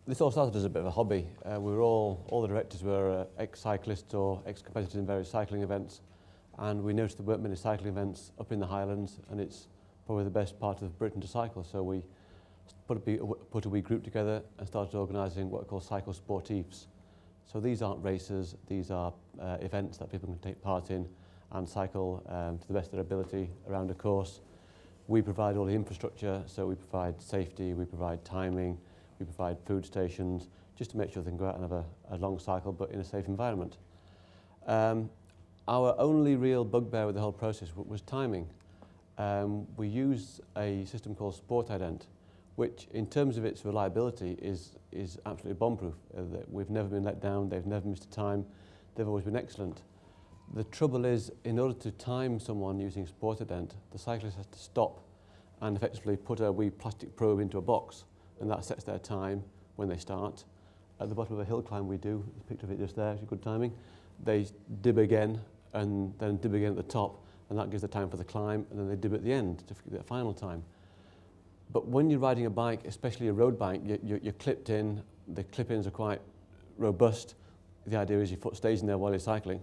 This all started as a bit of a hobby. We were all the directors were ex-cyclists or ex-competitors in various cycling events, and we noticed there weren't many cycling events up in the Highlands, and it's probably the best part of Britain to cycle. So we put a wee group together and started organising what are called cycle sportifs. So these aren't races, these are events that people can take part in and cycle to the best of their ability around a course. We provide all the infrastructure, so we provide safety, we provide timing, we provide food stations, just to make sure they can go out and have a long cycle, but in a safe environment. Our only real bugbear with the whole process was timing. We use a system called Sport Ident, which in terms of its reliability is absolutely bomb-proof. We've never been let down, they've never missed a time, they've always been excellent. The trouble is, in order to time someone using Sport Ident, the cyclist has to stop and effectively put a wee plastic probe into a box, and that sets their time when they start. At the bottom of a hill climb we do, a picture of it just there, it's good timing. They dib again, and then dib again at the top, and that gives the time for the climb, and then they dib at the end to get the final time. But when you're riding a bike, especially a road bike, you're clipped in, the clip-ins are quite robust. The idea is your foot stays in there while you're cycling.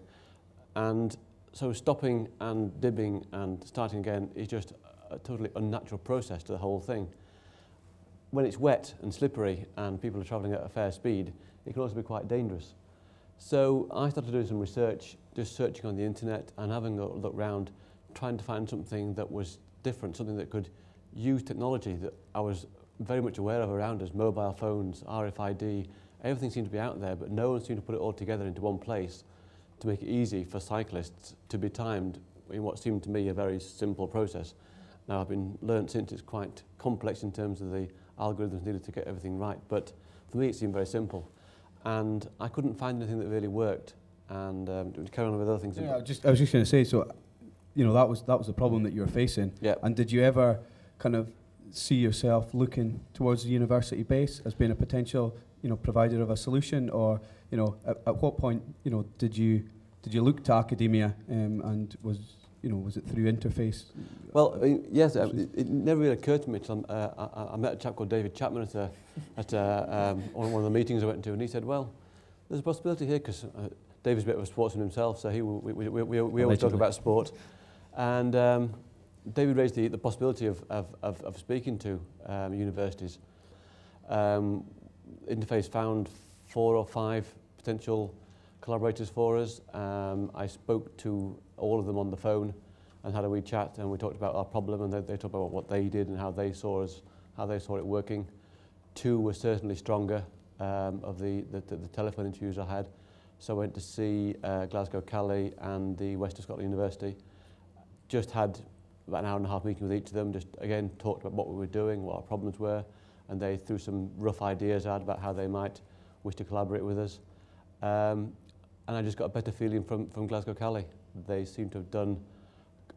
And so stopping and dibbing and starting again is just a totally unnatural process to the whole thing. When it's wet and slippery and people are travelling at a fair speed, it can also be quite dangerous. So I started doing some research, just searching on the internet and having a look around, trying to find something that was different, something that could use technology that I was very much aware of around us, mobile phones, RFID, everything seemed to be out there, but no one seemed to put it all together into one place to make it easy for cyclists to be timed in what seemed to me a very simple process. Now I've been learnt since it's quite complex in terms of the algorithms needed to get everything right, but for me it seemed very simple. And I couldn't find anything that really worked, and to carry on with other things. Yeah, I was just going to say, so you know, that was the problem that you were facing. Yeah. And did you ever kind of see yourself looking towards the university base as being a potential, you know, provider of a solution, or you know, at what point, you know, did you look to academia, and was it through Interface? Well, yes, it never really occurred to me until I met a chap called David Chapman at one of the meetings I went to, and he said, well, there's a possibility here, because David's a bit of a sportsman himself, so we always talk about sport. And David raised the possibility of speaking to universities. Interface found 4 or 5 potential collaborators for us. I spoke to all of them on the phone and had a wee chat, and we talked about our problem, and they talked about what they did and how they saw it working. 2 were certainly stronger of the telephone interviews I had. So I went to see Glasgow Cali and the West of Scotland University. Just had about an hour and a half meeting with each of them, just again talked about what we were doing, what our problems were, and they threw some rough ideas out about how they might wish to collaborate with us. And I just got a better feeling from Glasgow Cali. They seem to have done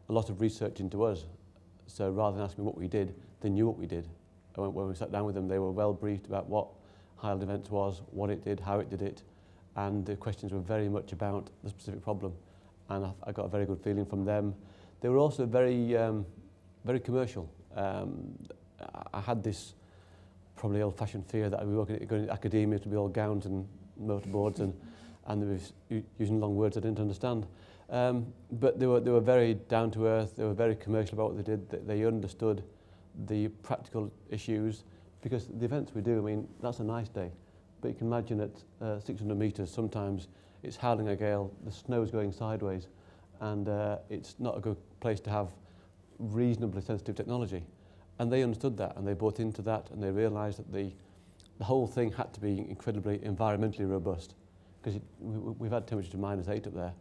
a lot of research into us. So rather than asking what we did, they knew what we did. And when we sat down with them, they were well briefed about what Highland Events was, what it did, how it did it, and the questions were very much about the specific problem. And I got a very good feeling from them. They were also very commercial. I had this probably old-fashioned fear that we were going to academia to be all gowns and motorboards and they were using long words I didn't understand. But they were very down to earth. They were very commercial about what they did. They understood the practical issues, because the events we do, I mean, that's a nice day. But you can imagine at 600 metres, sometimes it's howling a gale, the snow's going sideways, and it's not a good place to have reasonably sensitive technology. And they understood that, and they bought into that, and they realised that the whole thing had to be incredibly environmentally robust, because we've had temperatures of -8 up there.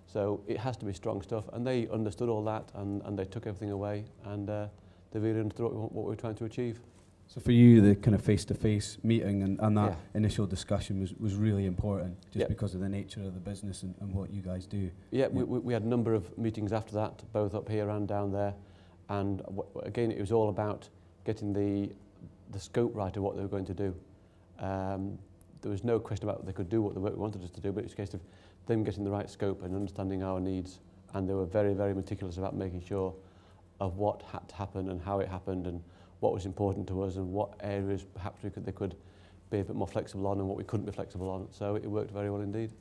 So it has to be strong stuff, and they understood all that, and they took everything away, and they really understood what we were trying to achieve. So for you, the kind of face-to-face meeting and that initial discussion was really important, just because of the nature of the business and what you guys do. Yeah, we had a number of meetings after that, both up here and down there, and again, it was all about getting the scope right of what they were going to do. There was no question about they could do what the work we wanted us to do, but it's a case of them getting the right scope and understanding our needs, and they were very, very meticulous about making sure of what had to happen and how it happened and what was important to us and what areas perhaps they could be a bit more flexible on and what we couldn't be flexible on. So it worked very well indeed.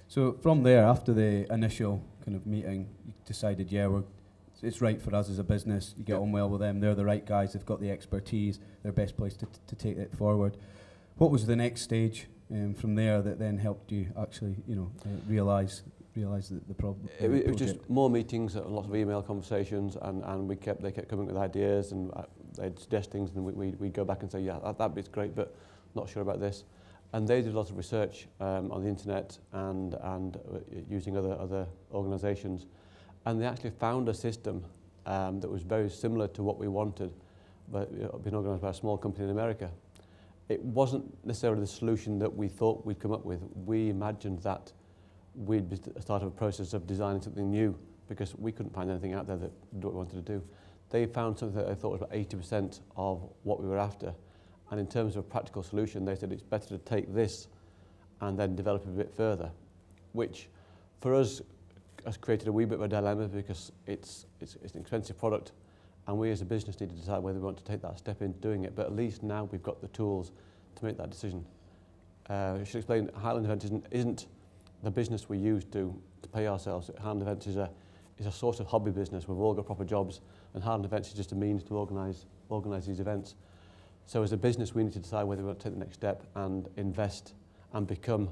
So from there, after the initial kind of meeting, you decided, it's right for us as a business. You get on well with them. They're the right guys. They've got the expertise. They're best placed to take it forward. What was the next stage from there that then helped you actually, realise the problem? It was just more meetings, lots of email conversations, and they kept coming with ideas, and they'd suggest things, and we'd go back and say, yeah, that bit's great, but not sure about this. And they did a lot of research on the internet and using other organisations, and they actually found a system that was very similar to what we wanted, but being organised by a small company in America. It wasn't necessarily the solution that we thought we'd come up with. We imagined that we'd be start a process of designing something new because we couldn't find anything out there that did what we wanted to do. They found something that they thought was about 80% of what we were after. And in terms of a practical solution, they said it's better to take this and then develop it a bit further, which for us has created a wee bit of a dilemma because it's an expensive product, and we as a business need to decide whether we want to take that step into doing it. But at least now we've got the tools to make that decision. I should explain, Highland Events isn't the business we use to pay ourselves. Highland Events is a sort of hobby business. We've all got proper jobs, and Highland Events is just a means to organise these events. So as a business, we need to decide whether we want to take the next step and invest and become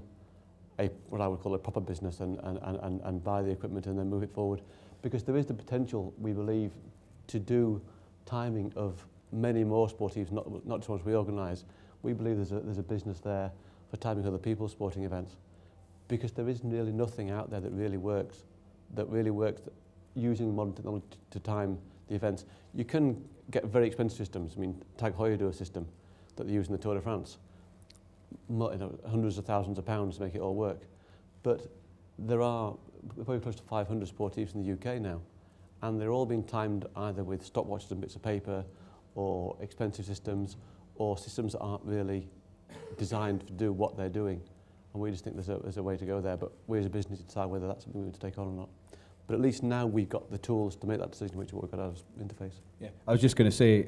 what I would call a proper business and buy the equipment and then move it forward. Because there is the potential, we believe, to do timing of many more sportives, not just ones we organise. We believe there's a business there for timing other people's sporting events, because there is nearly nothing out there that really works using modern technology to time the events. You can get very expensive systems. I mean, Tag Heuer do a system that they use in the Tour de France. Hundreds of thousands of pounds to make it all work. But there are very close to 500 sportives in the UK now, and they're all being timed either with stopwatches and bits of paper, or expensive systems, or systems that aren't really designed to do what they're doing. And we just think there's a way to go there, but we as a business decide whether that's something we want to take on or not. But at least now we've got the tools to make that decision, which is what we've got out of Interface. Yeah, I was just going to say,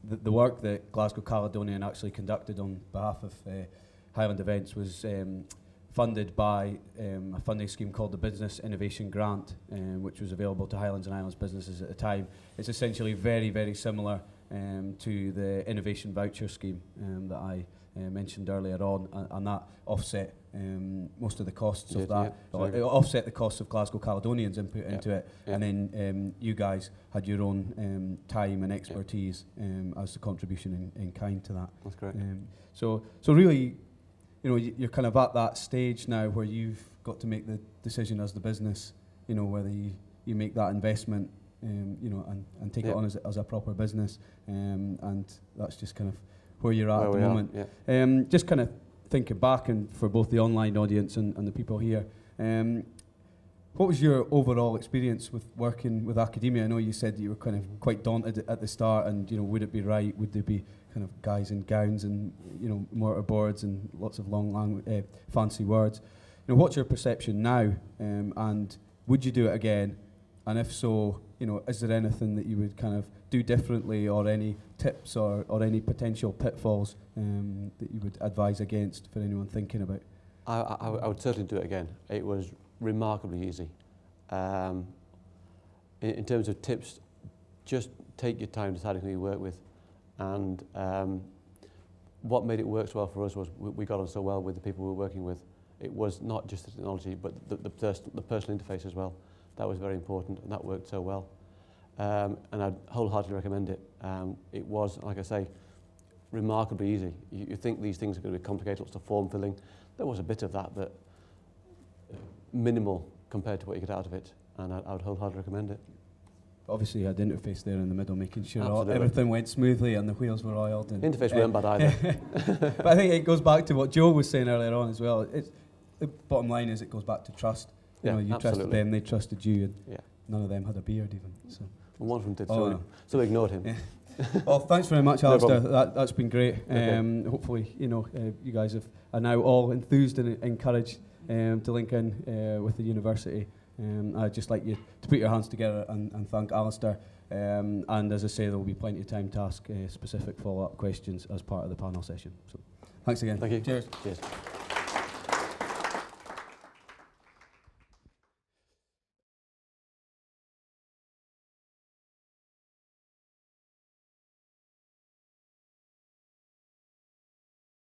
the work that Glasgow Caledonian actually conducted on behalf of Highland Events was funded by a funding scheme called the Business Innovation Grant, which was available to Highlands and Islands businesses at the time. It's essentially very, very similar to the Innovation Voucher Scheme that I mentioned earlier on, and that offset most of the costs of that. It offset the costs of Glasgow Caledonian's input into it, and then you guys had your own time and expertise as the contribution in kind to that. That's correct. So really, you're kind of at that stage now where you've got to make the decision as the business, whether you make that investment, and take it on as a proper business, and that's just kind of where you're at the moment. Just kind of thinking back, and for both the online audience and the people here, what was your overall experience with working with academia? I know you said that you were kind of quite daunted at the start, and would it be right? Would there be kind of guys in gowns and mortarboards and lots of long fancy words? What's your perception now, and would you do it again? And if so, is there anything that you would kind of do differently, or any tips or any potential pitfalls that you would advise against for anyone thinking about? I would certainly do it again. It was remarkably easy. In terms of tips, just take your time deciding who you work with. And what made it work so well for us was we got on so well with the people we were working with. It was not just the technology, but the personal interface as well. That was very important, and that worked so well. And I'd wholeheartedly recommend it. It was, like I say, remarkably easy. You think these things are going to be complicated, lots of form filling. There was a bit of that, but minimal compared to what you get out of it. And I would wholeheartedly recommend it. Obviously, you had Interface there in the middle, making sure everything went smoothly and the wheels were oiled. And Interface weren't bad either. But I think it goes back to what Joe was saying earlier on as well. The bottom line is it goes back to trust. You trusted them, they trusted you, and none of them had a beard even. So. And one of them did, so we ignored him. Yeah. Well, thanks very much, Alistair. That's been great. Okay. Hopefully, you guys are now all enthused and encouraged to link in with the university. I'd just like you to put your hands together and thank Alistair. And as I say, there will be plenty of time to ask specific follow-up questions as part of the panel session. So. Thanks again. Thank you. Cheers. Cheers.